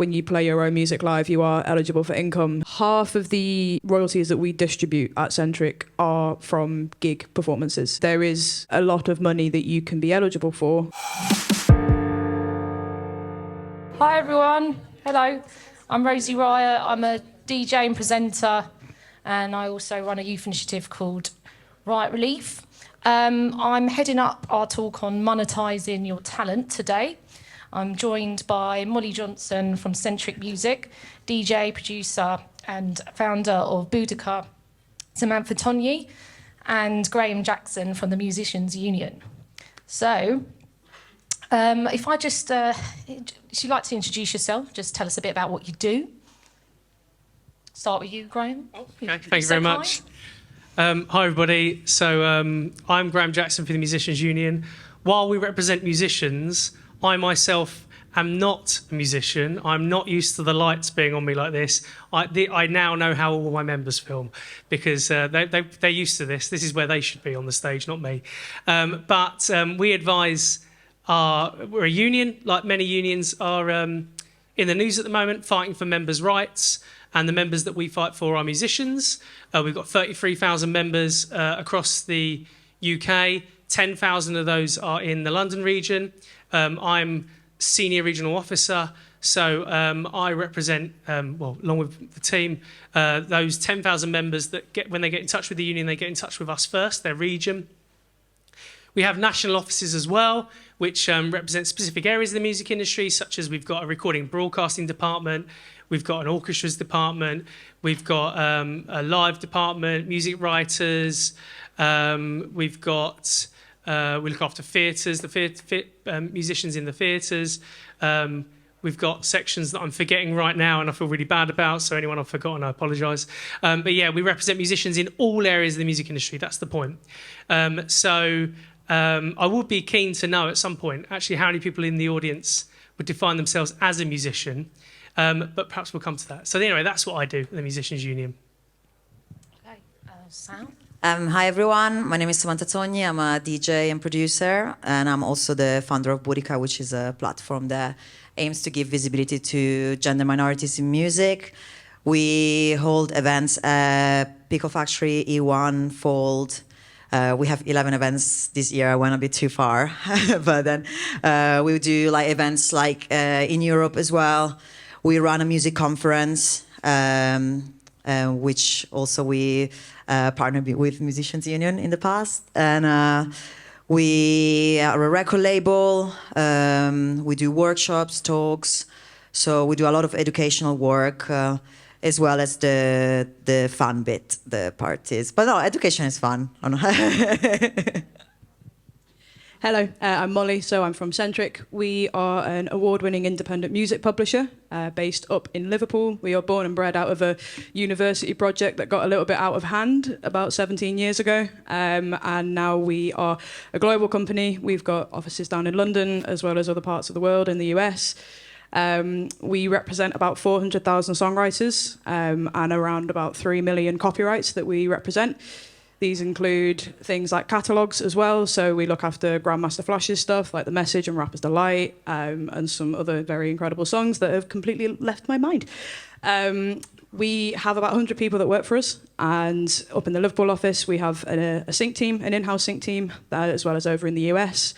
when you play your own music live, you are eligible for income. Half of the royalties that we distribute at Sentric are from gig performances. There is a lot of money that you can be eligible for. Hi everyone, hello. I'm Rosie Riot. I'm a DJ and presenter, and I also run a youth initiative called Riot Relief. I'm heading up our talk on monetising your talent today. I'm joined by Molly Johnson from Sentric Music, DJ, producer and founder of Boudica, Samantha Togni, and Graham Jackson from the Musicians Union. So, if I just, would you like to introduce yourself? Just tell us a bit about what you do. Start with you, Graham. Okay, thank you very much. Hi, everybody. So I'm Graham Jackson for the Musicians Union. While we represent musicians, I myself am not a musician. I'm not used to the lights being on me like this. I now know how all my members film because they're used to this. This is where they should be on the stage, not me. But we advise... we're a union, like many unions are in the news at the moment, fighting for members' rights, and the members that we fight for are musicians. We've got 33,000 members across the UK. 10,000 of those are in the London region. I'm senior regional officer, so I represent, along with the team, those 10,000 members that when they get in touch with the union, they get in touch with us first, their region. We have national offices as well, which represent specific areas of the music industry, such as we've got a recording and broadcasting department, we've got an orchestras department, we've got a live department, music writers, we've got, we look after theatres, musicians in the theatres. We've got sections that I'm forgetting right now and I feel really bad about, so anyone I've forgotten, I apologise. But yeah, we represent musicians in all areas of the music industry, that's the point. I would be keen to know at some point actually how many people in the audience would define themselves as a musician, but perhaps we'll come to that. So anyway, that's what I do at the Musicians Union. Okay, Sam? Hi everyone, my name is Samantha Togni. I'm a DJ and producer, and I'm also the founder of Boudica, which is a platform that aims to give visibility to gender minorities in music. We hold events at Pico Factory, E1, Fold. We have 11 events this year. I went a bit too far, but then we do like events like in Europe as well. We run a music conference, which also we partnered with Musicians Union in the past, and we are a record label. We do workshops, talks, so we do a lot of educational work. As well as the fun bit, the parties. But no, education is fun. Hello, I'm Molly, so I'm from Sentric. We are an award-winning independent music publisher based up in Liverpool. We are born and bred out of a university project that got a little bit out of hand about 17 years ago. And now we are a global company. We've got offices down in London as well as other parts of the world in the US. We represent about 400,000 songwriters and around about 3 million copyrights that we represent. These include things like catalogues as well, so we look after Grandmaster Flash's stuff like The Message and Rapper's Delight, and some other very incredible songs that have completely left my mind. We have about 100 people that work for us, and up in the Liverpool office we have a sync team, an in-house sync team, as well as over in the US.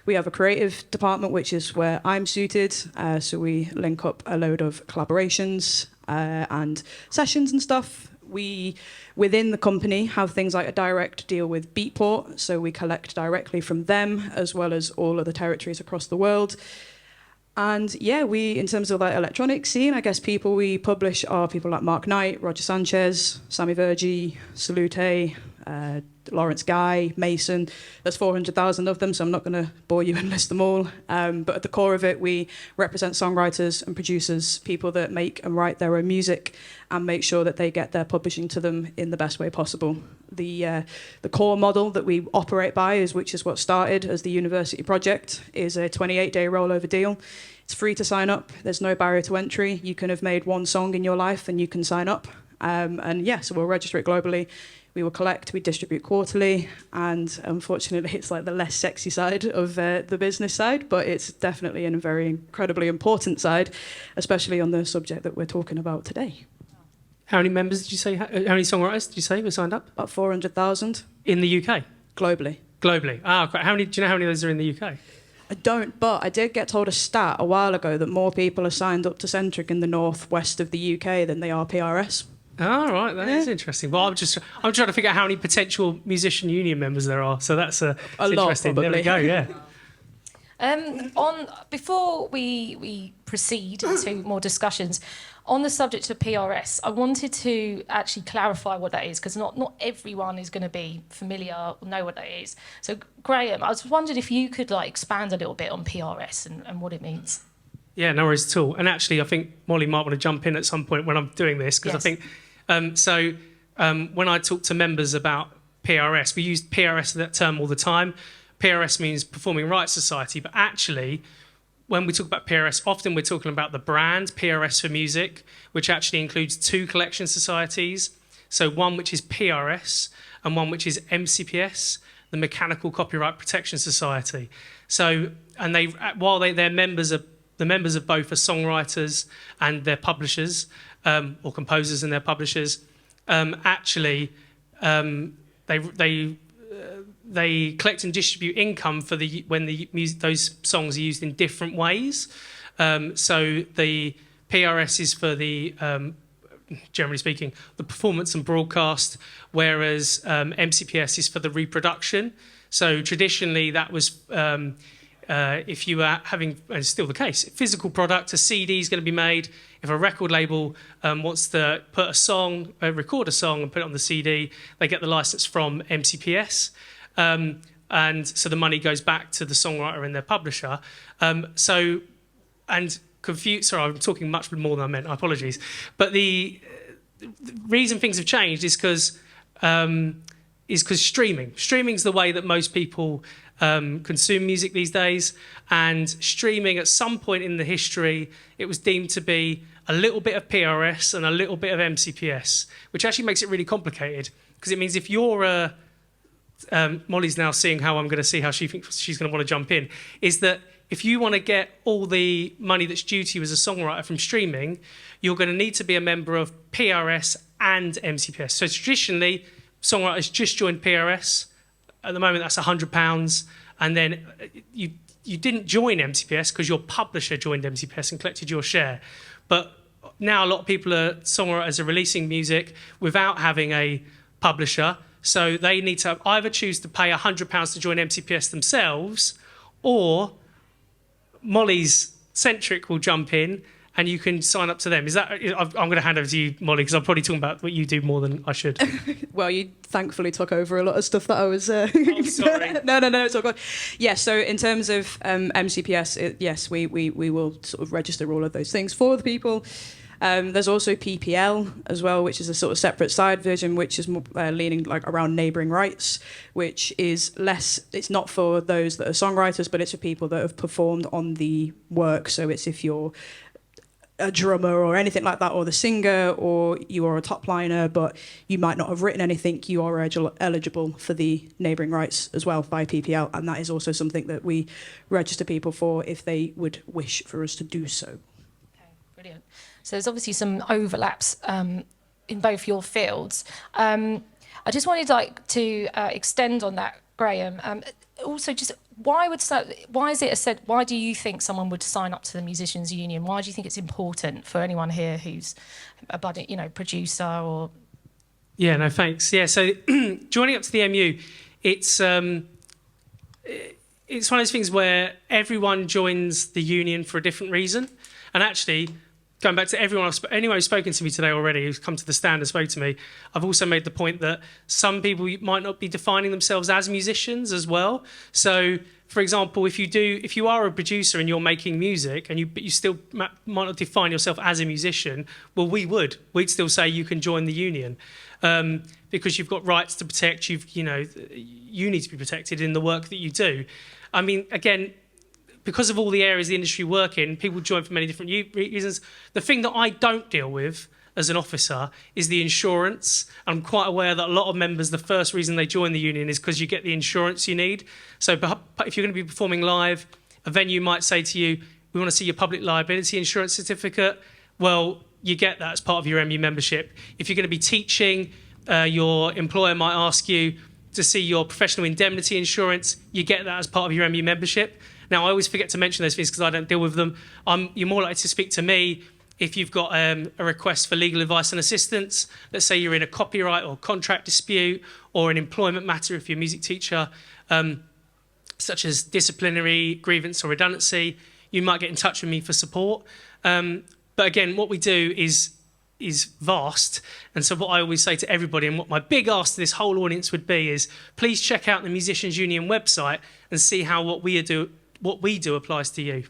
We have a creative department, which is where I'm suited, so we link up a load of collaborations and sessions and stuff. We, within the company, have things like a direct deal with Beatport, so we collect directly from them, as well as all other territories across the world. And yeah, we, in terms of like electronic scene, I guess people we publish are people like Mark Knight, Roger Sanchez, Sammy Vergi, Salute, Lawrence Guy, Mason. There's 400,000 of them, so I'm not going to bore you and list them all. But at the core of it, we represent songwriters and producers, people that make and write their own music and make sure that they get their publishing to them in the best way possible. The core model that we operate by, which is what started as the university project, is a 28-day rollover deal. It's free to sign up. There's no barrier to entry. You can have made one song in your life and you can sign up. And yeah, so we'll register it globally. We will collect, we distribute quarterly, and unfortunately it's like the less sexy side of the business side, but it's definitely a very incredibly important side, especially on the subject that we're talking about today. How many members did you say, how many songwriters did you say were signed up? About 400,000. In the UK? Globally. Globally. Ah, great. Do you know how many of those are in the UK? I don't, but I did get told a stat a while ago that more people are signed up to Sentric in the northwest of the UK than they are PRS. Oh, right, that is interesting. Well, I'm trying to figure out how many potential musician union members there are. So that's interesting. Lot, there we go. Yeah. Before we proceed into more discussions on the subject of PRS, I wanted to actually clarify what that is, because not everyone is going to be familiar or know what that is. So, Graham, I was wondering if you could expand a little bit on PRS and what it means. Yeah, no worries at all. And actually, I think Molly might want to jump in at some point when I'm doing this, because yes. I think when I talk to members about PRS, we use PRS, that term, all the time. PRS means Performing Rights Society, but actually, when we talk about PRS, often we're talking about the brand, PRS for Music, which actually includes two collection societies. So one which is PRS and one which is MCPS, the Mechanical Copyright Protection Society. So, and they're members of, the members of both are songwriters and their publishers, or composers and their publishers. They collect and distribute income for those songs are used in different ways. So the PRS is for the, generally speaking, the performance and broadcast, whereas MCPS is for the reproduction. So traditionally that was, if you are having, and it's still the case, physical product, a CD is going to be made. If a record label wants to put a song, record a song and put it on the CD, they get the license from MCPS. And so the money goes back to the songwriter and their publisher. Sorry, I'm talking much more than I meant. Apologies. But the reason things have changed is because streaming. Streaming's the way that most people consume music these days. And streaming, at some point in the history, it was deemed to be a little bit of PRS and a little bit of MCPS, which actually makes it really complicated. Because it means if you're Molly's now seeing how I'm going to see how she thinks she's going to want to jump in, is that if you want to get all the money that's due to you as a songwriter from streaming, you're going to need to be a member of PRS and MCPS. So traditionally, songwriters just joined PRS. At the moment, that's £100. And then you didn't join MCPS because your publisher joined MCPS and collected your share. But now a lot of songwriters are releasing music without having a publisher. So they need to either choose to pay £100 to join MCPS themselves, or Molly's Sentric will jump in and you can sign up to them. I'm going to hand over to you, Molly, because I'm probably talking about what you do more than I should. Well, you thankfully took over a lot of stuff that I was... Oh, sorry. No, it's all good. Yes, so in terms of MCPS, yes, we will sort of register all of those things for the people. There's also PPL as well, which is a sort of separate side vision, which is more, leaning around neighbouring rights, which is less. It's not for those that are songwriters, but it's for people that have performed on the work. So it's if you're a drummer or anything like that, or the singer, or you are a top liner, but you might not have written anything, you are eligible for the neighbouring rights as well by PPL, and that is also something that we register people for if they would wish for us to do so. Okay, brilliant. So there's obviously some overlaps in both your fields. I just wanted to extend on that, Graham. Also, just why do you think someone would sign up to the Musicians Union? Why do you think it's important for anyone here who's a budding, producer or? Yeah, no, thanks. Yeah, so joining up to the MU, it's one of those things where everyone joins the union for a different reason, and actually, going back to anyone who's spoken to me today already, who's come to the stand and spoke to me, I've also made the point that some people might not be defining themselves as musicians as well. So, for example, if you are a producer and you're making music, and you still might not define yourself as a musician, well, we'd still say you can join the union because you've got rights to protect. You need to be protected in the work that you do. I mean, again, because of all the areas the industry work in, people join for many different reasons. The thing that I don't deal with as an officer is the insurance. I'm quite aware that a lot of members, the first reason they join the union is because you get the insurance you need. So if you're going to be performing live, a venue might say to you, we want to see your public liability insurance certificate. Well, you get that as part of your MU membership. If you're going to be teaching, your employer might ask you to see your professional indemnity insurance. You get that as part of your MU membership. Now, I always forget to mention those things because I don't deal with them. You're more likely to speak to me if you've got a request for legal advice and assistance. Let's say you're in a copyright or contract dispute or an employment matter if you're a music teacher, such as disciplinary, grievance or redundancy. You might get in touch with me for support. But again, what we do is vast. And so what I always say to everybody, and what my big ask to this whole audience would be, is please check out the Musicians Union website and see how what we do applies to you.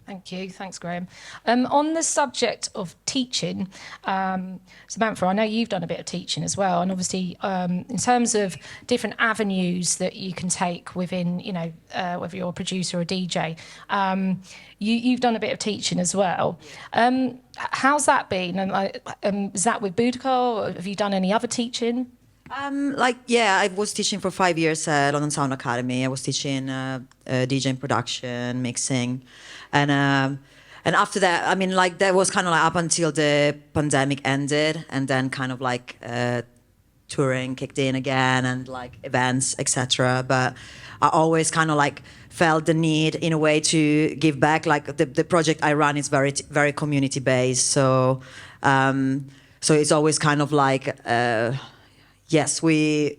Thank you. Thanks, Graham. On the subject of teaching, Samantha, I know you've done a bit of teaching as well, and obviously in terms of different avenues that you can take within, whether you're a producer or a DJ, you've done a bit of teaching as well. How's that been? And is that with Boudica, or have you done any other teaching? I was teaching for 5 years at London Sound Academy. I was teaching DJing production, mixing, and after that, that was kind of like up until the pandemic ended, and then kind of like touring kicked in again, and like events, etc. But I always kind of like felt the need in a way to give back. Like the project I run is very very community based, so it's always kind of like. Yes, we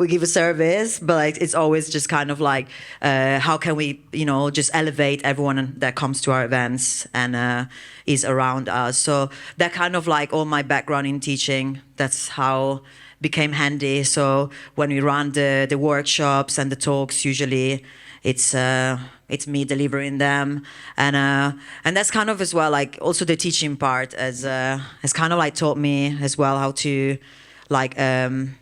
give a service, but it's always just kind of like, how can we, just elevate everyone that comes to our events and is around us. So that kind of like all my background in teaching, that's how became handy. So when we run the workshops and the talks, usually it's me delivering them, and that's kind of as well like also the teaching part has kind of like taught me as well how to. Have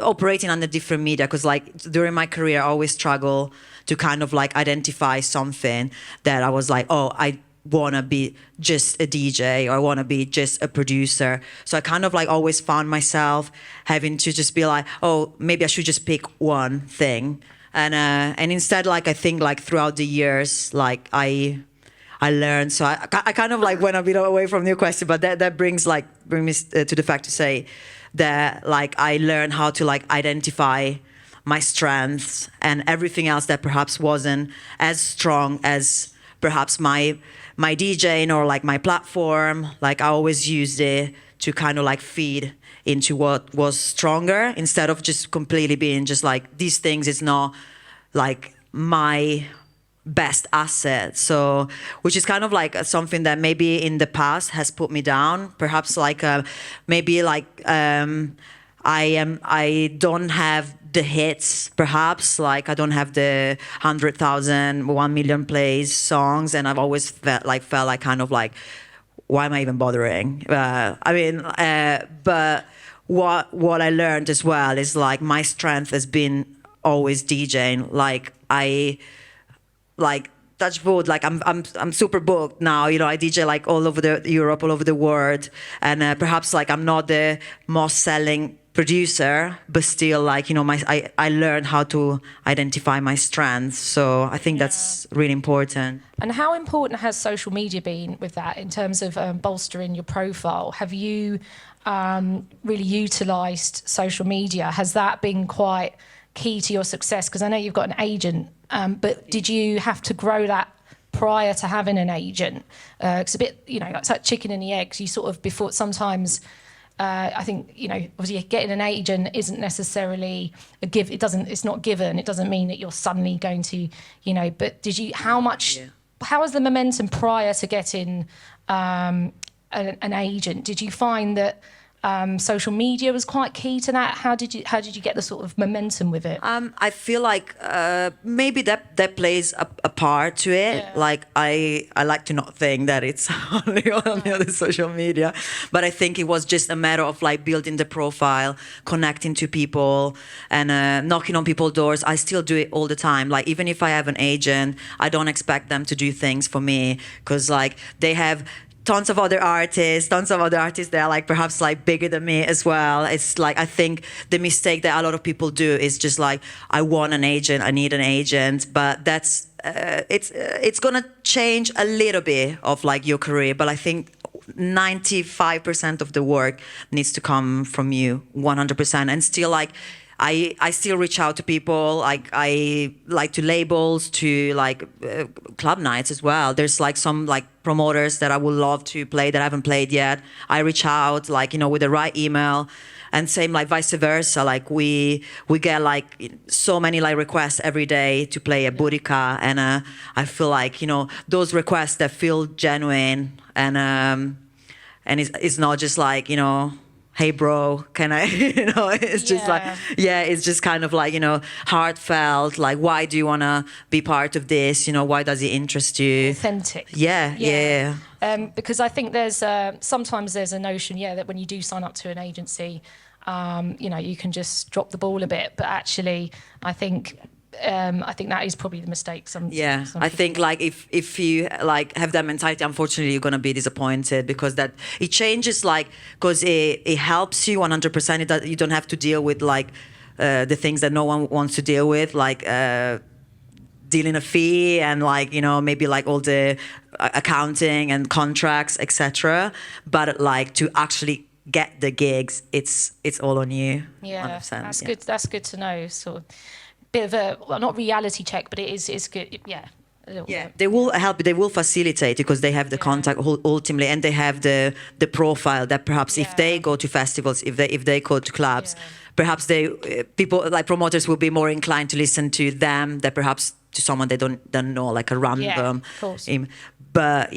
operating on the different media, because like during my career I always struggle to kind of like identify something that I was like, oh, I want to be just a DJ or I want to be just a producer. So I kind of like always found myself having to just be like, oh, maybe I should just pick one thing, and instead like I think like throughout the years like I learned. So I kind of like went a bit away from your question, but that brings me to the fact to say that like I learned how to like identify my strengths and everything else that perhaps wasn't as strong as perhaps my DJing or like my platform. Like I always used it to kind of like feed into what was stronger instead of just completely being just like these things is not like my best asset. So which is kind of like something that maybe in the past has put me down, perhaps like maybe like I don't have the hits, perhaps like I don't have the 100,000 1 million plays songs, and I've always felt like kind of like, why am I even bothering? But what I learned as well is like my strength has been always DJing. Like touch wood, like I'm super booked now. I DJ like all over Europe, all over the world, and perhaps like I'm not the most selling producer, but still like I learned how to identify my strengths. So I think that's really important. And how important has social media been with that in terms of bolstering your profile? Have you really utilised social media? Has that been quite key to your success? Because I know you've got an agent. But did you have to grow that prior to having an agent? It's a bit, it's like chicken and the eggs. You sort of before sometimes. I think obviously getting an agent isn't necessarily a give. It's not given. It doesn't mean that you're suddenly going to, But did you? How much? Yeah. How was the momentum prior to getting an agent? Did you find that? Social media was quite key to that. How did you get the sort of momentum with it? I feel like maybe that plays a part to it. Yeah. Like I like to not think that it's only on the other social media, but I think it was just a matter of like building the profile, connecting to people, and knocking on people's doors. I still do it all the time. Like even if I have an agent, I don't expect them to do things for me because like they have tons of other artists that are like perhaps like bigger than me as well. It's like, I think the mistake that a lot of people do is just like, I want an agent, I need an agent, but that's it's gonna change a little bit of like your career, but I think 95% of the work needs to come from you, 100%. And still, like, I still reach out to people, like I like to labels, to like club nights as well. There's like some like promoters that I would love to play that I haven't played yet. I reach out, like, you know, with the right email. And same like vice versa, like we get like so many like requests every day to play at Boudica, and I feel like, you know, those requests that feel genuine, and it's not just like, you know, hey bro, can I, you know, it's just like, yeah, it's just kind of like, you know, heartfelt, like, why do you want to be part of this, you know, why does it interest you? Authentic. Yeah. Because I think there's sometimes there's a notion, that when you do sign up to an agency, you know, you can just drop the ball a bit. But actually, I think that is probably the mistake. I think like if you like have that mentality, unfortunately, you're gonna be disappointed, because that it changes, like, because it helps you 100%. You don't have to deal with like the things that no one wants to deal with, like. Dealing a fee and, like, you know, maybe like all the accounting and contracts, etc. But like to actually get the gigs, it's all on you. 100%, that's good. That's good to know. Sort of bit of a, well, not reality check, but it's good. They will help. They will facilitate, because they have the contact ultimately, and they have the profile that perhaps if they go to festivals, if they go to clubs, perhaps people like promoters will be more inclined to listen to them than perhaps to someone they don't know, like a random. Of course. But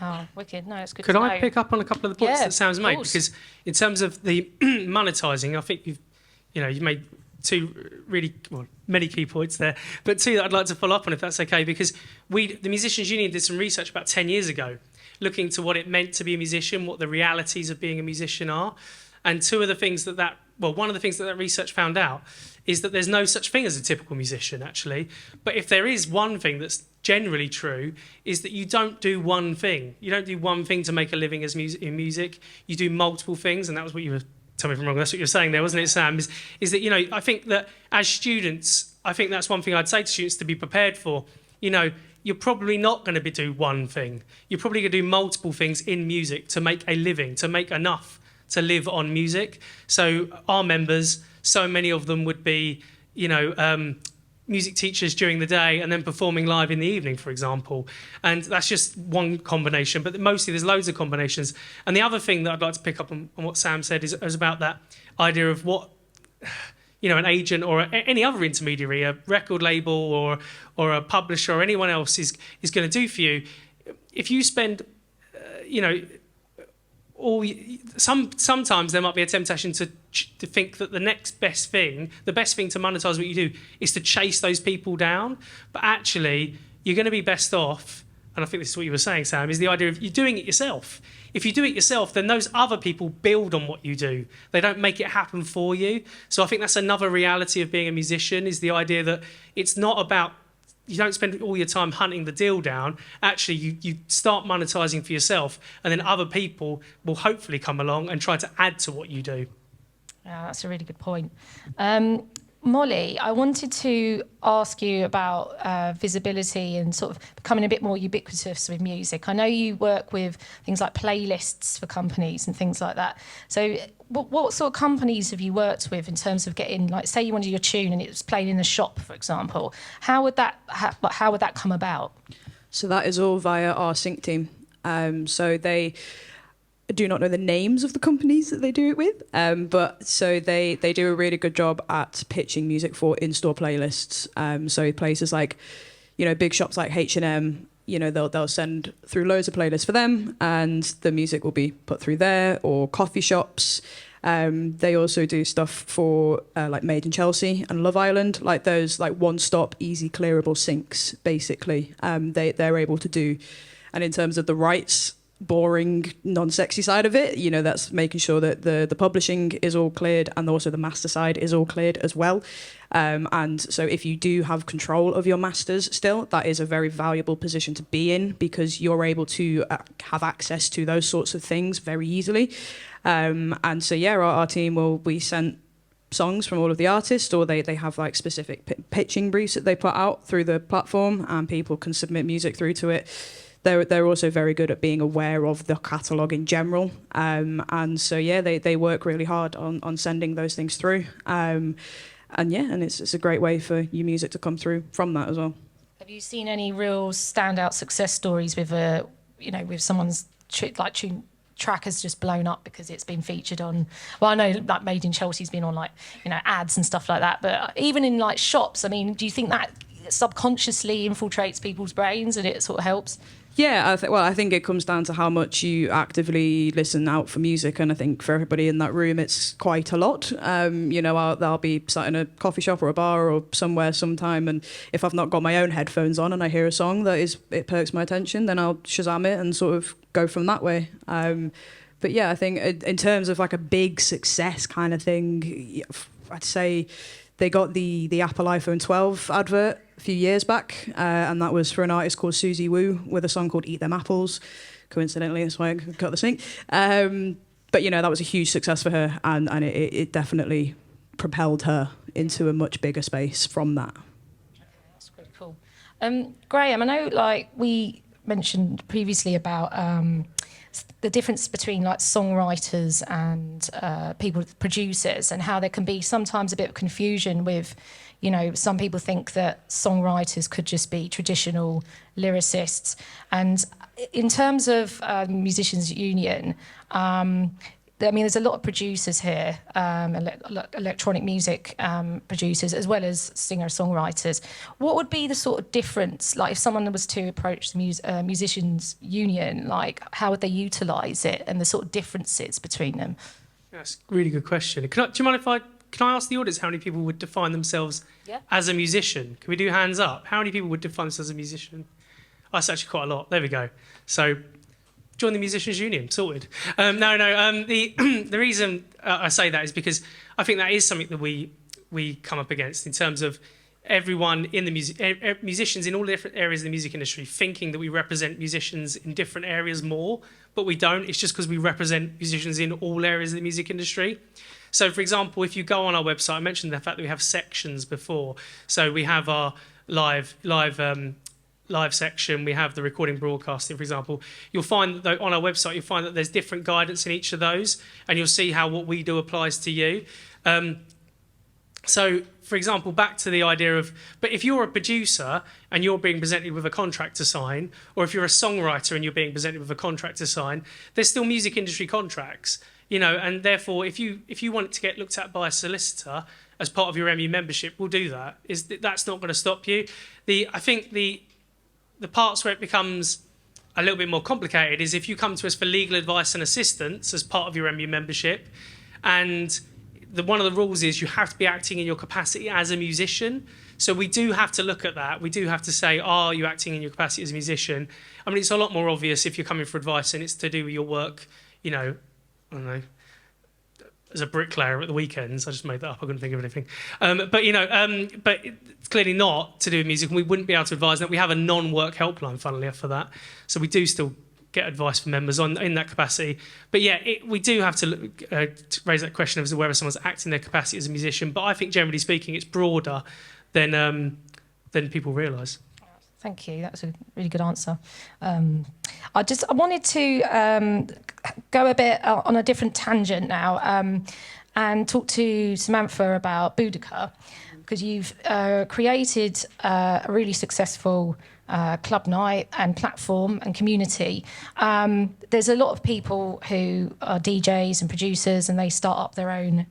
Oh, wicked. No, it's good. Could I pick up on a couple of the points that Sam's made? Course. Because in terms of the monetizing, I think you've made two really, well, many key points there, but two that I'd like to follow up on, if that's okay, because the Musicians Union did some research about 10 years ago, looking to what it meant to be a musician, what the realities of being a musician are. And one of the things that research found out is that there's no such thing as a typical musician, actually. But if there is one thing that's generally true, is that you don't do one thing. You don't do one thing to make a living as in music. You do multiple things, and that was what you were, tell me if I'm wrong, that's what you were saying there, wasn't it, Sam? Is that, you know, I think that as students, I think that's one thing I'd say to students to be prepared for. You know, you're probably not going to do one thing. You're probably going to do multiple things in music to make a living, to make enough to live on music. So our members, so many of them would be, you know, music teachers during the day and then performing live in the evening, for example. And that's just one combination, but mostly there's loads of combinations. And the other thing that I'd like to pick up on what Sam said is about that idea of what, you know, an agent or any other intermediary, a record label or a publisher or anyone else is going to do for you. If you spend, you know, sometimes there might be a temptation to think that the next best thing, the best thing to monetize what you do, is to chase those people down. But actually, you're going to be best off, and I think this is what you were saying, Sam, is the idea of you doing it yourself. If you do it yourself, then those other people build on what you do. They don't make it happen for you. So I think that's another reality of being a musician, is the idea that it's not about, you don't spend all your time hunting the deal down. Actually, you start monetizing for yourself, and then other people will hopefully come along and try to add to what you do. Yeah, that's a really good point. Molly, I wanted to ask you about visibility and sort of becoming a bit more ubiquitous with music. I know you work with things like playlists for companies and things like that. So what sort of companies have you worked with in terms of getting, like, say you wanted your tune and it was playing in the shop, for example. How would that come about? So that is all via our sync team. So they do not know the names of the companies that they do it with, but so they do a really good job at pitching music for in-store playlists. So places like, you know, big shops like H&M, you know, they'll send through loads of playlists for them, and the music will be put through there, or coffee shops. They also do stuff for like Made in Chelsea and Love Island, like those like one-stop, easy clearable syncs, basically. They're able to do, and in terms of the rights boring, non-sexy side of it. You know, that's making sure that the publishing is all cleared and also the master side is all cleared as well. And so if you do have control of your masters still, that is a very valuable position to be in, because you're able to have access to those sorts of things very easily. And so, yeah, our team we sent songs from all of the artists, or they have like specific pitching briefs that they put out through the platform, and people can submit music through to it. They're also very good at being aware of the catalogue in general. And so, yeah, they work really hard on sending those things through. And it's a great way for your music to come through from that as well. Have you seen any real standout success stories with with someone's track has just blown up because it's been featured on, well, I know like Made in Chelsea's been on ads and stuff like that, but even in like shops, I mean, do you think that subconsciously infiltrates people's brains and it sort of helps? Yeah, I think it comes down to how much you actively listen out for music, and I think for everybody in that room, it's quite a lot. I'll be sat in a coffee shop or a bar or somewhere sometime, and if I've not got my own headphones on and I hear a song it perks my attention, then I'll Shazam it and sort of go from that way. But yeah, I think in terms of like a big success kind of thing, I'd say they got the Apple iPhone 12 advert a few years back, and that was for an artist called Susie Wu with a song called Eat Them Apples. Coincidentally, that's why I got the sync. But, that was a huge success for her, and it definitely propelled her into a much bigger space from that. That's pretty cool. Graham, I know we mentioned previously about the difference between songwriters and producers, and how there can be sometimes a bit of confusion with, some people think that songwriters could just be traditional lyricists. And in terms of Musicians Union, there's a lot of producers here, electronic music producers, as well as singer-songwriters. What would be the sort of difference, if someone was to approach the Musicians Union, how would they utilise it, and the sort of differences between them? That's a really good question. Do you mind if can I ask the audience how many people would define themselves as a musician? Can we do hands up? How many people would define themselves as a musician? Oh, that's actually quite a lot. There we go. So join the Musicians Union, sorted. The reason I say that is because I think that is something that we come up against in terms of everyone in the musicians in all different areas of the music industry thinking that we represent musicians in different areas more, but we don't. It's just because we represent musicians in all areas of the music industry. So, for example, if you go on our website, I mentioned the fact that we have sections before. So we have our live section, we have the recording broadcasting, for example. You'll find that on our website, you'll find that there's different guidance in each of those, and you'll see how what we do applies to you. So, for example, back to the idea of, but if you're a producer and you're being presented with a contract to sign, or if you're a songwriter and you're being presented with a contract to sign, there's still music industry contracts, and therefore if you want it to get looked at by a solicitor as part of your MU membership, we'll do that. That's not going to stop you. I think the parts where it becomes a little bit more complicated is if you come to us for legal advice and assistance as part of your MU membership, and one of the rules is you have to be acting in your capacity as a musician. So we do have to look at that. We do have to say, are you acting in your capacity as a musician? I mean, it's a lot more obvious if you're coming for advice and it's to do with your work, I don't know, as a bricklayer at the weekends. I just made that up. I couldn't think of anything. But it's clearly not to do with music, and we wouldn't be able to advise that. We have a non-work helpline, funnily enough, for that. So we do still get advice from members in that capacity. But yeah, we do have to raise that question of whether someone's acting in their capacity as a musician. But I think, generally speaking, it's broader than people realise. Thank you. That was a really good answer. I wanted to go a bit on a different tangent now and talk to Samantha about Boudica, because you've created a really successful club night and platform and community. There's a lot of people who are DJs and producers, and they start up their own,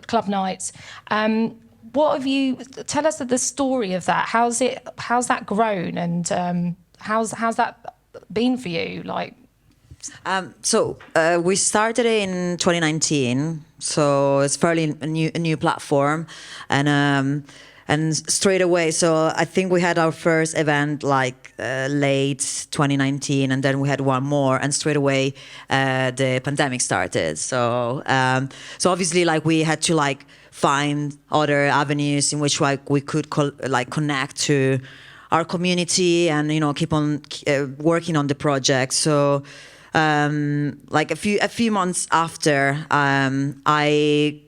club nights. Tell us the story of that. How's that grown, and how's that been for you? We started in 2019, so it's fairly a new platform, and straight away, so I think we had our first event like late 2019, and then we had one more, and straight away the pandemic started. So obviously, like, we had to like find other avenues in which like we could connect to our community and keep on working on the project. So like a few months after, I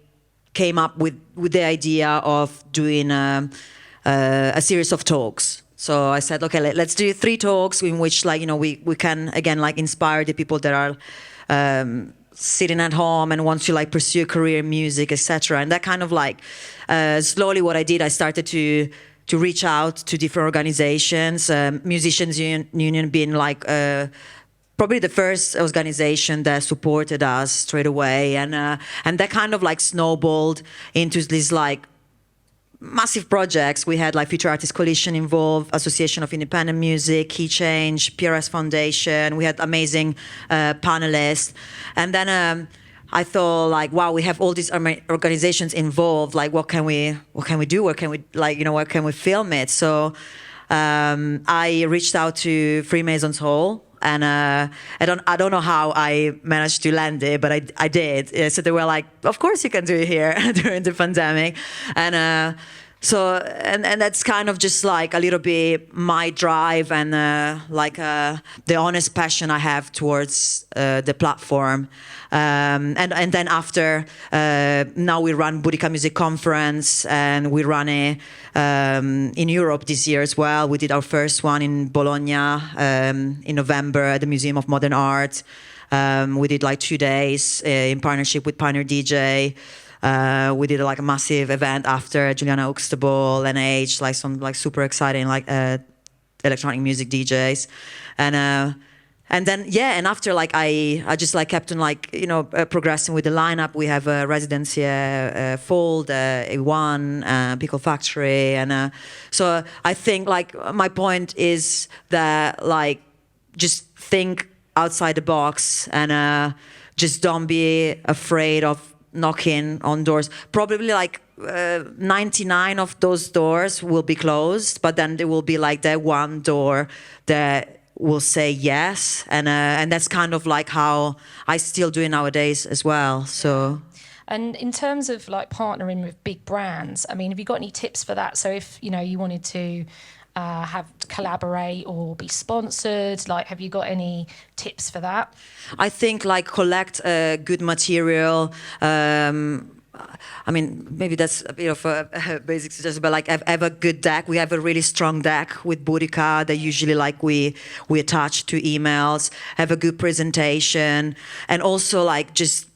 came up with the idea of doing a series of talks. So I said, okay, let's do 3 talks in which we can again like inspire the people that are sitting at home and want to like pursue a career in music, etc. And that kind of like slowly what I did, I started to reach out to different organizations, Musicians Union being like probably the first organization that supported us straight away, and that kind of like snowballed into these like massive projects. We had like Future Artists Coalition involved, Association of Independent Music, Key Change, PRS Foundation. We had amazing panelists, and then I thought like, wow, we have all these organizations involved. Like, what can we do? Where can we where can we film it? So I reached out to Freemasons Hall. And I don't know how I managed to land it, but I did. So they were like, "Of course you can do it here," during the pandemic, and so that's kind of just like a little bit my drive and the honest passion I have towards the platform. And then after, now we run Boudica Music Conference, and we run it in Europe this year as well. We did our first one in Bologna in November at the Museum of Modern Art. We did like 2 days in partnership with Pioneer DJ. We did like a massive event after, Juliana Huxtable, NH, like some like super exciting like electronic music DJs, and then and after like I just like kept on like progressing with the lineup. We have a residency Fold, A1, Pickle Factory, and so I think like my point is that like just think outside the box and just don't be afraid of knocking on doors. Probably like 99 of those doors will be closed, but then there will be like that one door that will say yes, and that's kind of like how I still do it nowadays as well. So. And in terms of like partnering with big brands, I mean, have you got any tips for that? So if you wanted to have to collaborate or be sponsored, like, have you got any tips for that? I think like collect good material. I mean, maybe that's a bit of a basic suggestion, but like have a good deck. We have a really strong deck with Boudica that usually like we attach to emails. Have a good presentation, and also like just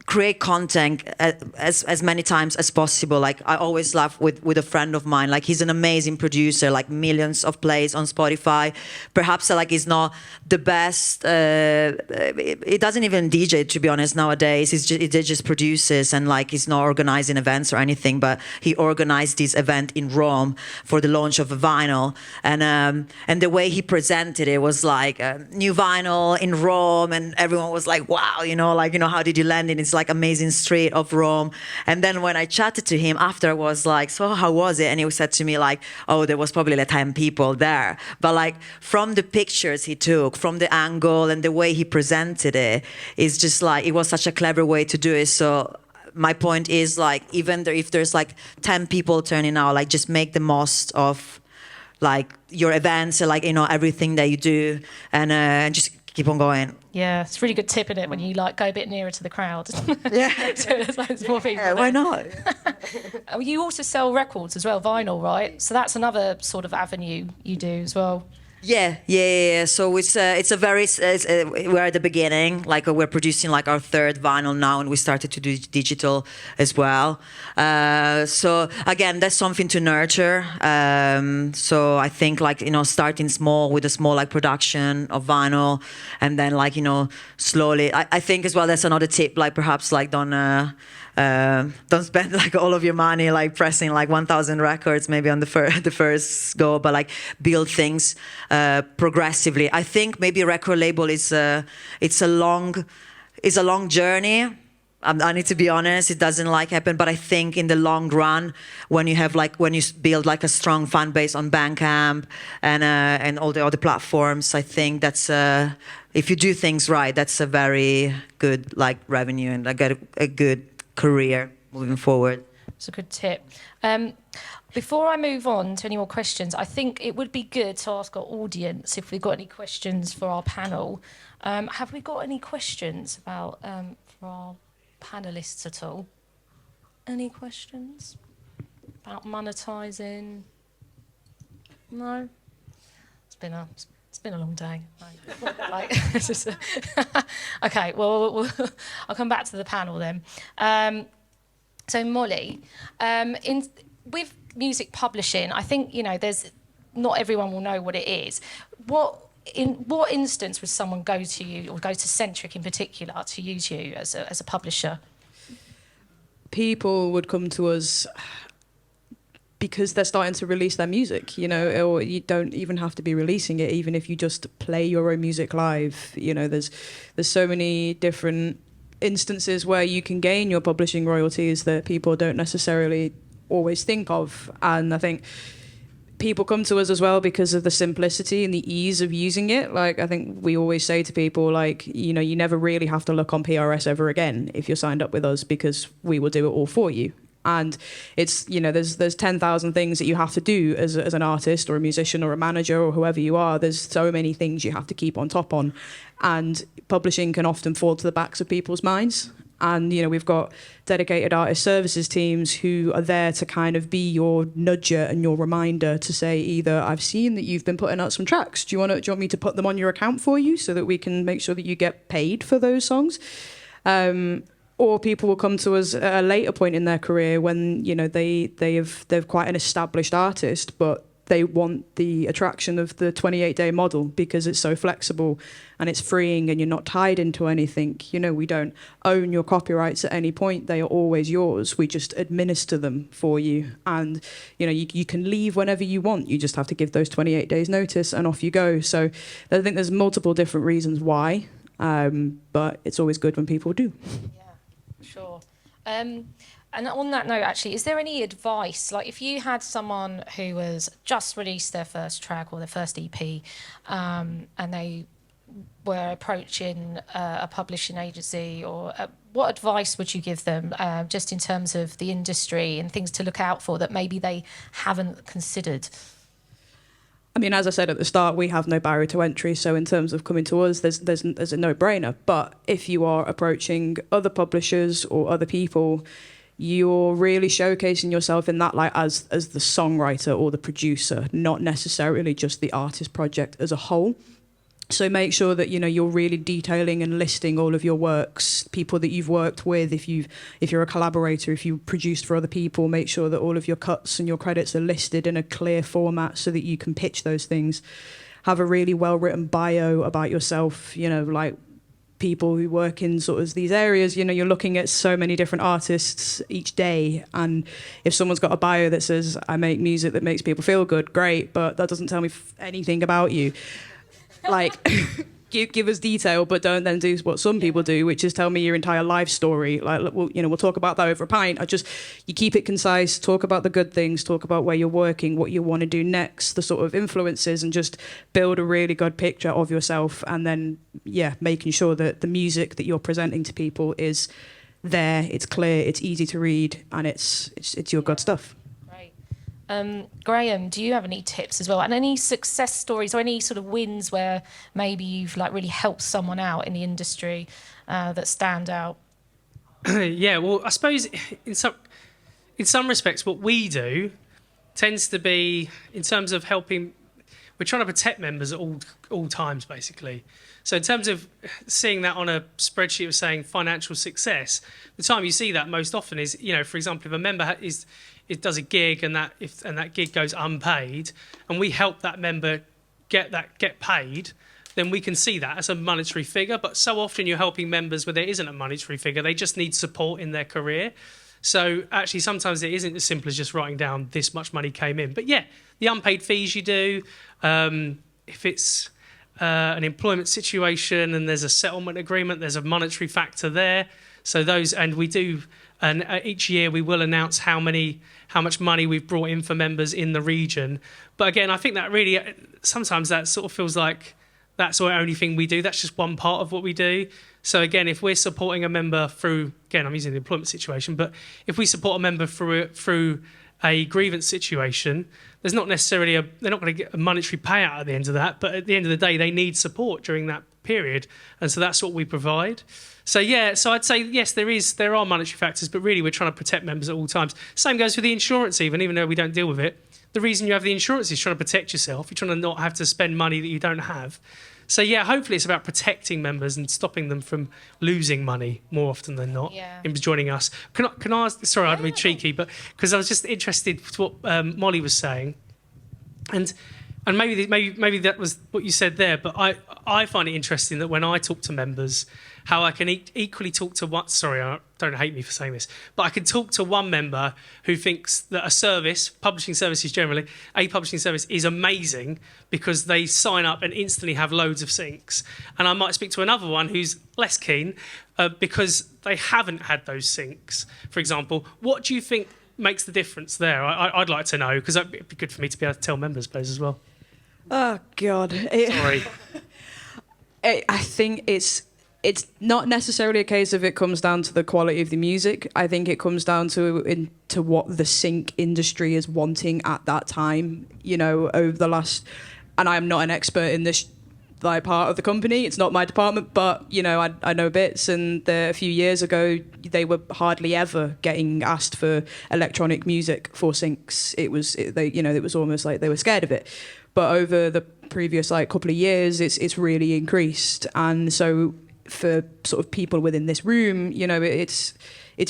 create content as many times as possible. Like I always laugh with a friend of mine. Like he's an amazing producer, like millions of plays on Spotify. Perhaps like he's not the best. He doesn't even DJ, to be honest. Nowadays, he just produces, and like he's not organizing events or anything. But he organized this event in Rome for the launch of a vinyl, and the way he presented it was like a new vinyl in Rome, and everyone was like, wow, how did you land in this like amazing street of Rome? And then when I chatted to him after, I was like, so how was it? And he said to me like, oh, there was probably like 10 people there. But like from the pictures he took, from the angle and the way he presented it, it's just like, it was such a clever way to do it. So my point is like, even if there's like 10 people turning out, like just make the most of like your events and like, everything that you do, and just keep on going. Yeah, it's a really good tip, isn't it, when you like go a bit nearer to the crowd. Yeah. So there's like more people. Yeah, why not? You also sell records as well, vinyl, right? So that's another sort of avenue you do as well. Yeah. So it's a very we're at the beginning. Like we're producing like our third vinyl now, and we started to do digital as well. So again, that's something to nurture. So I think like starting small with a small like production of vinyl, and then like slowly. I think as well that's another tip. Like perhaps like don't spend like all of your money like pressing like 1,000 records maybe on the first go, but like build things progressively. I think maybe a record label is a long journey, I need to be honest, it doesn't happen. But I think in the long run, when you build like a strong fan base on Bandcamp and all the other platforms, I think that's if you do things right, that's a very good revenue and a good career moving forward. It's a good tip. Before I move on to any more questions, I think it would be good to ask our audience if we've got any questions for our panel. Have we got any questions for our panelists at all? Any questions about monetising? No? It's been a long day. Okay, well, I'll come back to the panel then. So Molly, with music publishing, I think, there's not everyone will know what it is. In what instance would someone go to you or go to Sentric in particular to use you as a publisher? People would come to us because they're starting to release their music, or you don't even have to be releasing it, even if you just play your own music live. There's so many different instances where you can gain your publishing royalties that people don't necessarily always think of. And I think people come to us as well because of the simplicity and the ease of using it. I think we always say to people, you never really have to look on PRS ever again if you're signed up with us, because we will do it all for you. And it's, there's 10,000 things that you have to do as an artist or a musician or a manager or whoever you are. There's so many things you have to keep on top on. And publishing can often fall to the backs of people's minds. And, we've got dedicated artist services teams who are there to kind of be your nudger and your reminder to say either, I've seen that you've been putting out some tracks. Do you want me to put them on your account for you so that we can make sure that you get paid for those songs? Or people will come to us at a later point in their career when, they're quite an established artist, but they want the attraction of the 28-day model because it's so flexible and it's freeing and you're not tied into anything. We don't own your copyrights at any point. They are always yours. We just administer them for you. And, you can leave whenever you want. You just have to give those 28 days notice and off you go. So I think there's multiple different reasons why, but it's always good when people do. Yeah, sure. And on that note, actually, is there any advice? If you had someone who has just released their first track or their first EP, and they were approaching a publishing agency, or what advice would you give them, just in terms of the industry and things to look out for that maybe they haven't considered? I mean, as I said at the start, we have no barrier to entry. So in terms of coming to us, there's a no-brainer. But if you are approaching other publishers or other people, you're really showcasing yourself in that light as the songwriter or the producer, not necessarily just the artist project as a whole. So make sure that you're really detailing and listing all of your works, people that you've worked with. If you're a collaborator, if you produced for other people, make sure that all of your cuts and your credits are listed in a clear format so that you can pitch those things. Have a really well-written bio about yourself, people who work in sort of these areas, you're looking at so many different artists each day, and if someone's got a bio that says, I make music that makes people feel good, great, but that doesn't tell me anything about you. Give us detail, but don't then do what some people do, which is tell me your entire life story. We'll talk about that over a pint. You keep it concise, talk about the good things, talk about where you're working, what you want to do next, the sort of influences, and just build a really good picture of yourself. And then, making sure that the music that you're presenting to people is there, it's clear, it's easy to read, and it's your good stuff. Graham, do you have any tips as well, and any success stories or any sort of wins where maybe you've really helped someone out in the industry that stand out? Yeah, well, I suppose in some respects, what we do tends to be in terms of helping. We're trying to protect members at all times, basically. So in terms of seeing that on a spreadsheet of saying financial success, the time you see that most often is, for example, if a member it does a gig and that gig goes unpaid, and we help that member get paid, then we can see that as a monetary figure. But so often you're helping members where there isn't a monetary figure; they just need support in their career. So actually, sometimes it isn't as simple as just writing down this much money came in. But yeah, the unpaid fees you do, if it's an employment situation and there's a settlement agreement, there's a monetary factor there. So those, and we do, and each year we will announce how much money we've brought in for members in the region. But again, I think that really, sometimes that sort of feels like that's the only thing we do. That's just one part of what we do. So again, if we're supporting a member through, again, I'm using the employment situation, but if we support a member through a grievance situation, there's not necessarily they're not going to get a monetary payout at the end of that, but at the end of the day, they need support during that period, and so that's what we provide. So yeah, so I'd say yes, there are monetary factors, but really we're trying to protect members at all times. Same goes for the insurance, even though we don't deal with it. The reason you have the insurance is trying to protect yourself. You're trying to not have to spend money that you don't have. So yeah, hopefully it's about protecting members and stopping them from losing money more often than not in joining us. Can I ask? Sorry, I'd be cheeky, but because I was just interested to what Molly was saying, and maybe that was what you said there. But I find it interesting that when I talk to members, how I can equally talk to what. Sorry, don't hate me for saying this, but I can talk to one member who thinks that a service, publishing services generally, a publishing service is amazing because they sign up and instantly have loads of syncs. And I might speak to another one who's less keen because they haven't had those syncs, for example. What do you think makes the difference there? I'd like to know, because it'd be good for me to be able to tell members, please, as well. Oh, God. Sorry. I think it's not necessarily a case of it comes down to the quality of the music. I think it comes down to what the sync industry is wanting at that time, over the last... And I'm not an expert in this part of the company. It's not my department, but, I know bits. And a few years ago, they were hardly ever getting asked for electronic music for syncs. It was almost like they were scared of it. But over the previous couple of years, it's really increased. And so for sort of people within this room, it's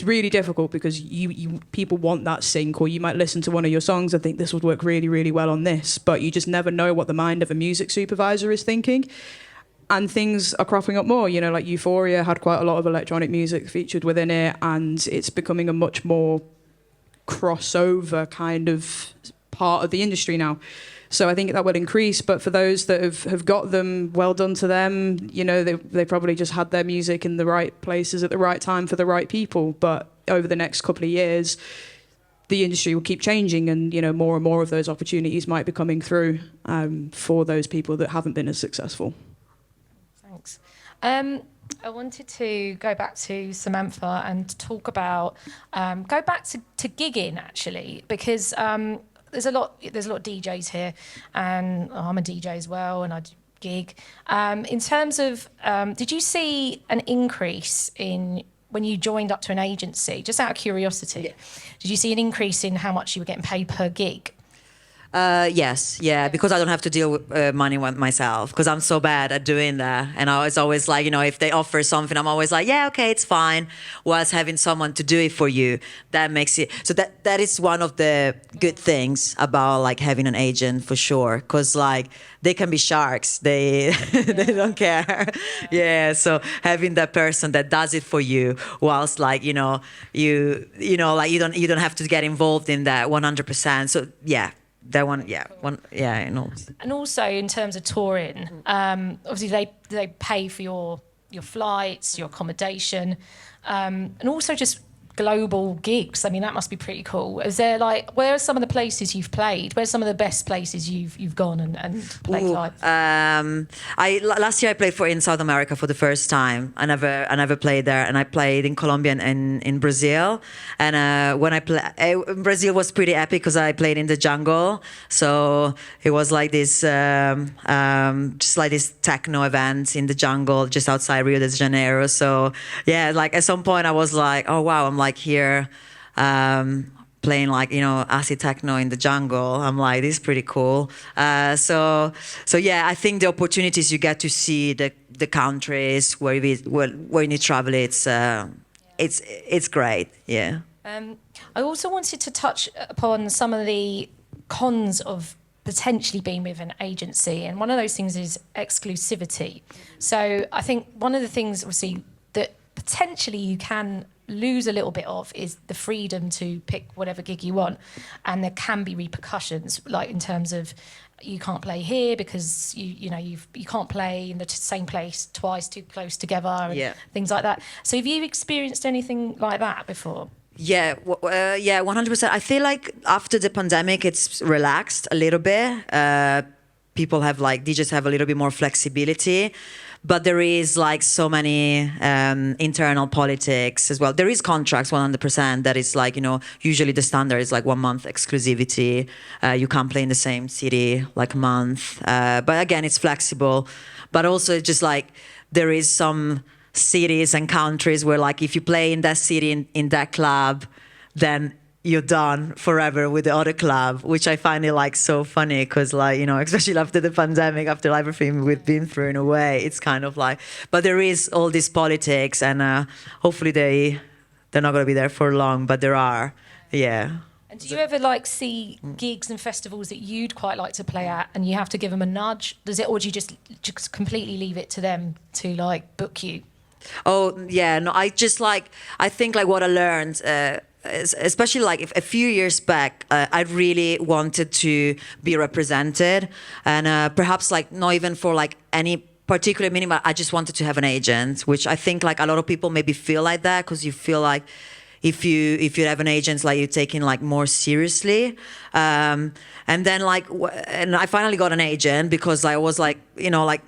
really difficult because people want that sync, or you might listen to one of your songs and think this would work really, really well on this, but you just never know what the mind of a music supervisor is thinking. And things are cropping up more, like Euphoria had quite a lot of electronic music featured within it, and it's becoming a much more crossover kind of part of the industry now. So I think that will increase, but for those that have got them, well done to them. They probably just had their music in the right places at the right time for the right people. But over the next couple of years, the industry will keep changing, and more and more of those opportunities might be coming through for those people that haven't been as successful. Thanks. I wanted to go back to Samantha and talk about go back to gigging, actually, because there's a lot of DJs here, and I'm a DJ as well, and I do gig. In terms of, did you see an increase in when you joined up to an agency? Just out of curiosity, did you see an increase in how much you were getting paid per gig? Yes, because I don't have to deal with money myself, because I'm so bad at doing that. And I was always like, if they offer something, I'm always like, yeah, okay, it's fine. Whilst having someone to do it for you, that makes it... So that is one of the good things about having an agent, for sure, because they can be sharks. They don't care. Yeah, so having that person that does it for you, whilst you don't have to get involved in that 100%. So yeah. That one, And also in terms of touring, obviously they pay for your flights, your accommodation, and also just global gigs. I mean, that must be pretty cool. Is there where are some of the places you've played? Where's some of the best places you've gone and played live? Last year I played in South America for the first time. I never played there, and I played in Colombia and in Brazil. And when I Brazil was pretty epic because I played in the jungle. So it was like this, just like this techno event in the jungle just outside Rio de Janeiro. So yeah, at some point I was like, oh wow, I'm here playing acid techno in the jungle. I'm like, this is pretty cool. So yeah, I think the opportunities you get to see the countries where you travel, it's great. Yeah. I also wanted to touch upon some of the cons of potentially being with an agency, and one of those things is exclusivity. So I think one of the things, obviously, that potentially you can lose a little bit of is the freedom to pick whatever gig you want, and there can be repercussions, like in terms of you can't play here because you can't play in the same place twice too close together and things like that. So have you experienced anything like that before? Yeah, 100%. I feel like after the pandemic, it's relaxed a little bit. People have DJs have a little bit more flexibility, but there is like so many internal politics as well. There is contracts 100% that is usually the standard is like 1 month exclusivity. You can't play in the same city like a month. But again, it's flexible. But also just there is some cities and countries where if you play in that city in that club, then you're done forever with the other club, which I find it so funny because especially after the pandemic, after everything we've been through in a way, it's kind of but there is all this politics, and hopefully they're not going to be there for long, but there are, yeah. And do you ever see gigs and festivals that you'd quite like to play at, and you have to give them a nudge? Or do you just completely leave it to them to book you? Oh yeah, no. I just I think what I learned, especially a few years back, I really wanted to be represented, and perhaps not even for any particular meaning, but I just wanted to have an agent, which I think a lot of people maybe feel like that because you feel if you have an agent, you're taking more seriously. And then and I finally got an agent because I was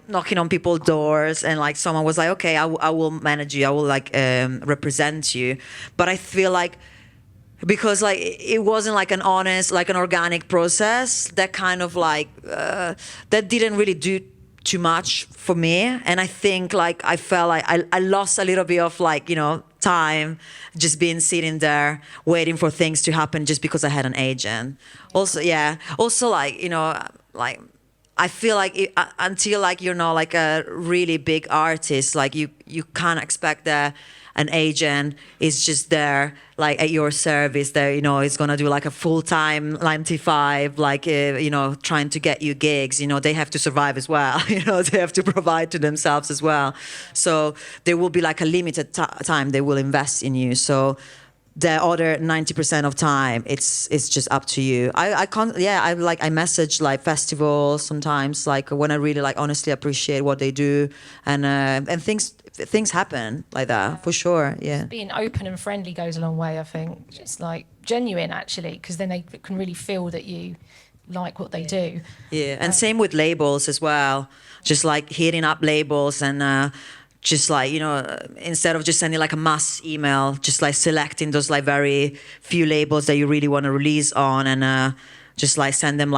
knocking on people's doors, and someone was okay, I will manage you, I will represent you. But I feel because it wasn't an honest, an organic process, that kind of that didn't really do too much for me. And I think I felt I lost a little bit of time just being sitting there waiting for things to happen just because I had an agent. Also I feel until you're not a really big artist, you can't expect that an agent is just there at your service, there is gonna do a full-time 9 to 5, trying to get you gigs. They have to survive as well. They have to provide to themselves as well. So there will be a limited time they will invest in you. So the other 90% of time, it's just up to you. I message festivals sometimes, when I really honestly appreciate what they do, and things happen like that, for sure. Yeah, being open and friendly goes a long way, I think. It's genuine, actually, because then they can really feel that you like what they do. Yeah, and same with labels as well. Just hitting up labels and just instead of just sending a mass email, just selecting those very few labels that you really want to release on, and just send them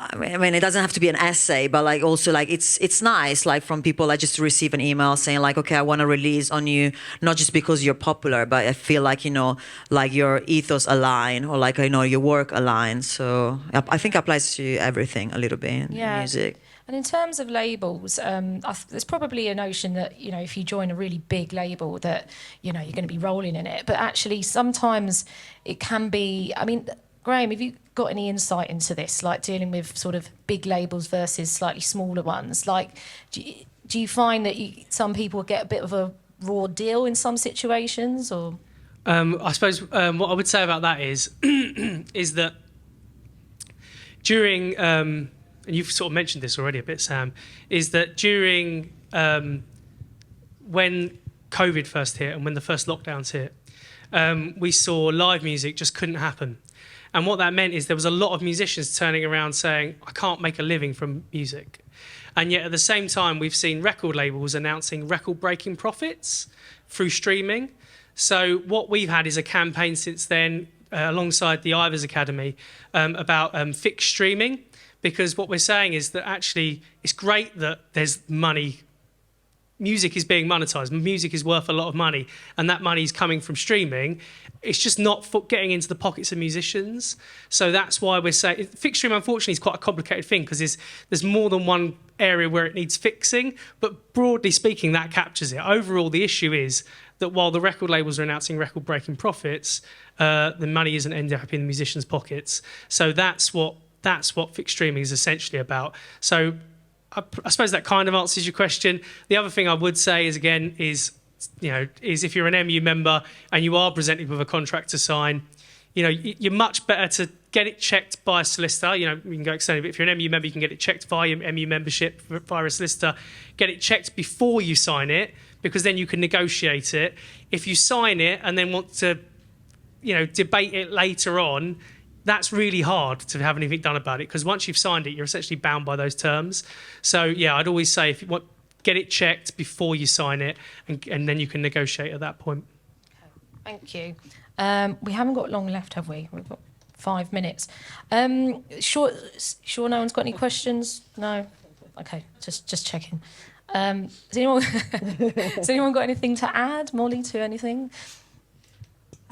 I mean, it doesn't have to be an essay, but also it's nice from people just to receive an email saying okay, I want to release on you, not just because you're popular, but I feel your ethos align, or your work aligns. So I think it applies to everything a little bit in music. And in terms of labels, there's probably a notion that if you join a really big label that you're going to be rolling in it, but actually sometimes it can be. I mean, Graham, have you got any insight into this, dealing with sort of big labels versus slightly smaller ones? Do you find that some people get a bit of a raw deal in some situations, or? I suppose what I would say about that is is that during, and you've sort of mentioned this already a bit, Sam, is that during when COVID first hit and when the first lockdowns hit, we saw live music just couldn't happen. And what that meant is there was a lot of musicians turning around saying, I can't make a living from music. And yet at the same time, we've seen record labels announcing record-breaking profits through streaming. So what we've had is a campaign since then, alongside the Ivers Academy, about fixed streaming. Because what we're saying is that actually it's great that there's money. Music is being monetized. Music is worth a lot of money, and that money is coming from streaming. It's just not getting into the pockets of musicians. So that's why we're saying fixed stream, unfortunately, is quite a complicated thing because there's more than one area where it needs fixing. But broadly speaking, that captures it. Overall, the issue is that while the record labels are announcing record-breaking profits, the money isn't ending up in the musicians' pockets. So that's what fixed streaming is essentially about. So I suppose that kind of answers your question. The other thing I would say is, again, is is if you're an MU member and you are presented with a contract to sign, you're much better to get it checked by a solicitor. You can go externally, but if you're an MU member, you can get it checked via your MU membership via a solicitor. Get it checked before you sign it, because then you can negotiate it. If you sign it and then want to, debate it later on, that's really hard to have anything done about it, because once you've signed it, you're essentially bound by those terms. So, yeah, I'd always say if you want, get it checked before you sign it, and then you can negotiate at that point. Okay, thank you. We haven't got long left, have we? We've got 5 minutes. Sure no one's got any questions? No? Okay, just checking. Has anyone got anything to add, Molly, to anything?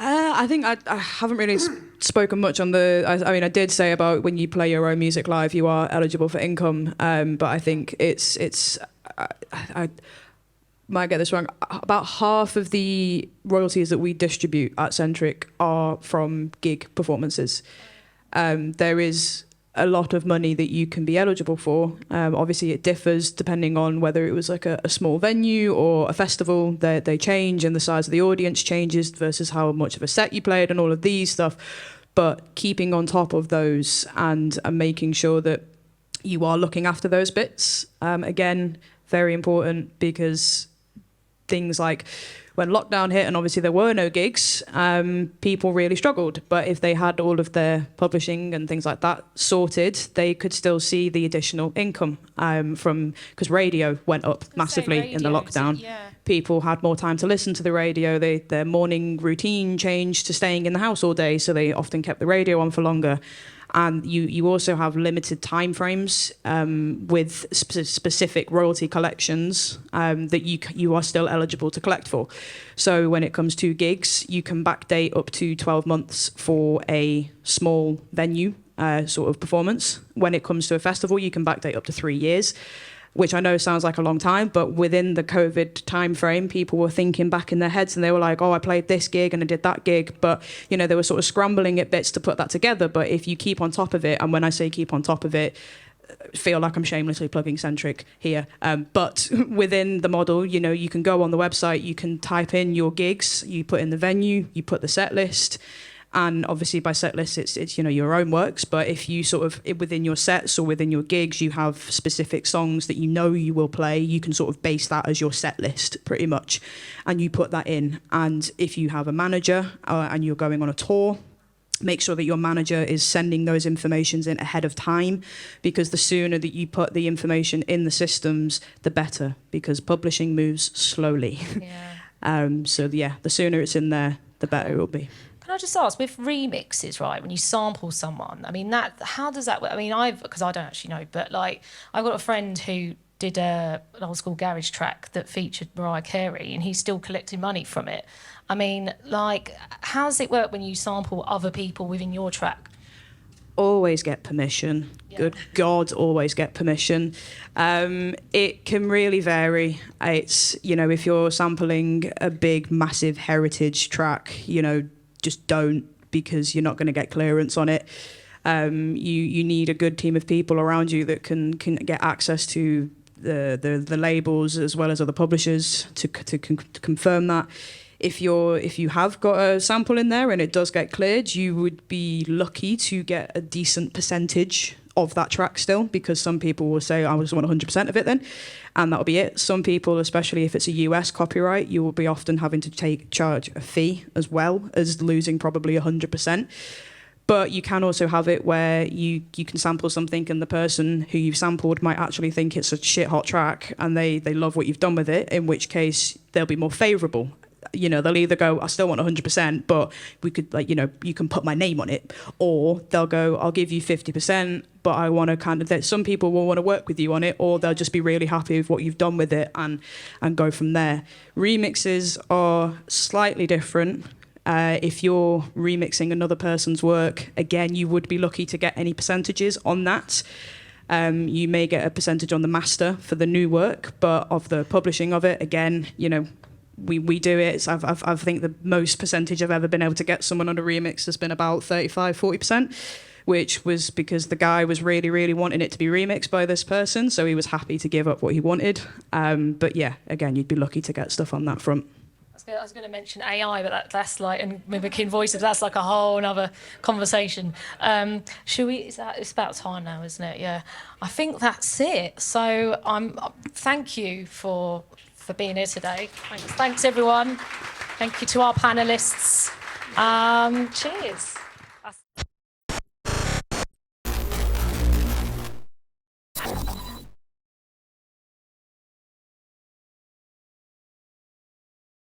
I think I haven't really spoken much on the... I mean, I did say about when you play your own music live, you are eligible for income, but I think I might get this wrong. About half of the royalties that we distribute at Sentric are from gig performances. There is a lot of money that you can be eligible for. Obviously, it differs depending on whether it was like a small venue or a festival. They change, and the size of the audience changes versus how much of a set you played and all of these stuff. But keeping on top of those and making sure that you are looking after those bits, again, very important, because things like when lockdown hit and obviously there were no gigs, people really struggled. But if they had all of their publishing and things like that sorted, they could still see the additional income because radio went up massively in the lockdown. Yeah. People had more time to listen to the radio. Their morning routine changed to staying in the house all day, so they often kept the radio on for longer. And you also have limited timeframes with specific royalty collections that you are still eligible to collect for. So when it comes to gigs, you can backdate up to 12 months for a small venue sort of performance. When it comes to a festival, you can backdate up to 3 years, which I know sounds like a long time, but within the COVID timeframe, people were thinking back in their heads and they were like, oh, I played this gig and I did that gig. But, they were sort of scrambling at bits to put that together. But if you keep on top of it, and when I say keep on top of it, feel like I'm shamelessly plugging Sentric here. But within the model, you can go on the website, you can type in your gigs, you put in the venue, you put the set list. And obviously by set list, it's your own works. But if you sort of, within your sets or within your gigs, you have specific songs that you will play, you can sort of base that as your set list pretty much. And you put that in. And if you have a manager and you're going on a tour, make sure that your manager is sending those informations in ahead of time, because the sooner that you put the information in the systems, the better, because publishing moves slowly. Yeah. The sooner it's in there, the better it will be. Can I just ask, with remixes, right, when you sample someone, I mean, how does that work? I mean, because I don't actually know, but like, I've got a friend who did an old school garage track that featured Mariah Carey, and he's still collecting money from it. I mean, like, how does it work when you sample other people within your track? Always get permission. Yeah. Good God, always get permission. It can really vary. It's, if you're sampling a big, massive heritage track, just don't, because you're not going to get clearance on it. You need a good team of people around you that can get access to the labels as well as other publishers to confirm that. If you have got a sample in there and it does get cleared, you would be lucky to get a decent percentage of that track still, because some people will say, I just want 100% of it then, and that'll be it. Some people, especially if it's a US copyright, you will be often having to charge a fee as well as losing probably 100%. But you can also have it where you can sample something and the person who you've sampled might actually think it's a shit hot track and they love what you've done with it, in which case they'll be more favourable. They'll either go, I still want 100%, but we could, you can put my name on it. Or they'll go, I'll give you 50%, but I want to some people will want to work with you on it, or they'll just be really happy with what you've done with it and go from there. Remixes are slightly different. If you're remixing another person's work, again, you would be lucky to get any percentages on that. You may get a percentage on the master for the new work, but of the publishing of it, again, we do it. I think the most percentage I've ever been able to get someone on a remix has been about 35-40%, which was because the guy was really, really wanting it to be remixed by this person, so he was happy to give up what he wanted. But yeah, again, you'd be lucky to get stuff on that front. I was going to mention AI, but that's like, and mimicking voices, that's like a whole other conversation. Should we? It's about time now, isn't it? Yeah. I think that's it. So thank you for being here today. Thanks everyone. Thank you to our panelists. Cheers.